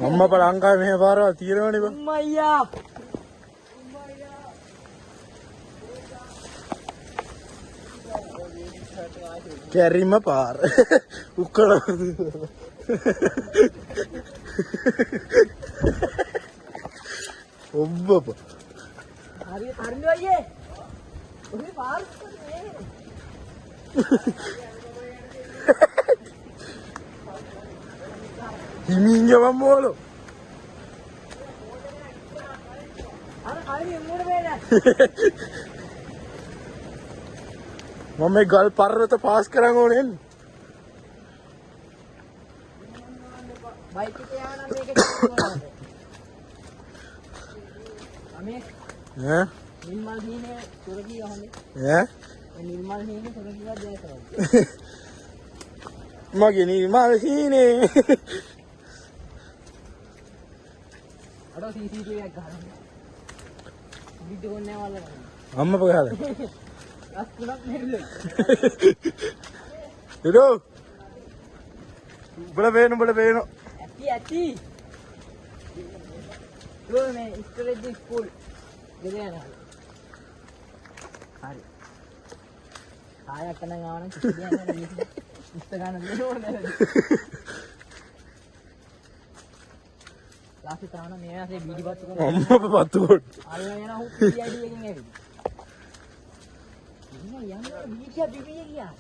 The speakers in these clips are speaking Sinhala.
අම්මා අප ලංකාවේ මෙහෙ පාරවල් තියෙනවනේ බං. අම්මයියා. කැරිම පාර. උක්කල. ඔබ්බප. හරි හරිනේ අයියේ. ඔහේ පාර නේ. හිමින් යවම් මොලෝ. අර එමුඩ වේද. මම මේ ගල් පර්වත පාස් කරන් ඕනේ නේ. බයික් එකේ යනවා නම් මේක කරනවා. අමේ ඈ නිල්මල් හීනේ සුරකී යහන්නේ. ඈ නිල්මල් හීනේ සුරකීවා දැසනවා. මගේ නිර්මල් හීනේ. අර CCTV එකක් ගහන්න. වීඩියෝ ඕනේ නැහැ වල. අම්මා පගහලා. අස් තුනක් නෙල්ලේ. ඉරෝ. බල වේන ඇති. මේ ඉස්තරේදී ස්කූල් ගෙදර යනවා. හරි. කායක් නම් ආවනම් කිසි දෙයක් නැහැ. ඉස්ත ගන්න දෙන්නේ නැහැ. ලාස්ට් තාන මේ ආසේ බීඩිපත්තු කරනවා. අම්මා පත්තු කොට. අල්ල යන හු PID එකකින් ඇවිත්. ඉන්න යන්න බීඩිය ගියා.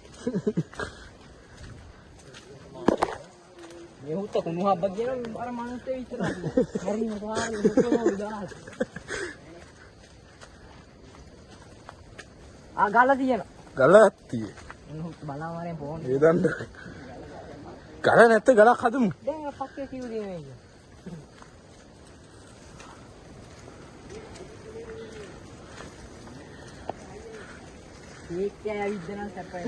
මේ හුත්ත කුණු හබ්බක් කියන අර මනුස්සයෙ විතරයි. හරිම පාරේ හුත්තම උදාහරණ. ගල තියෙනවා. ගලක් tie. බලාමාරේ පොන්. ඒ දන්න. ගල නැත්te ගලක් හදමු. දැන් පස්සේ කිව්වේ මේක. ඒක ඇවිත් දැන් සැපයි.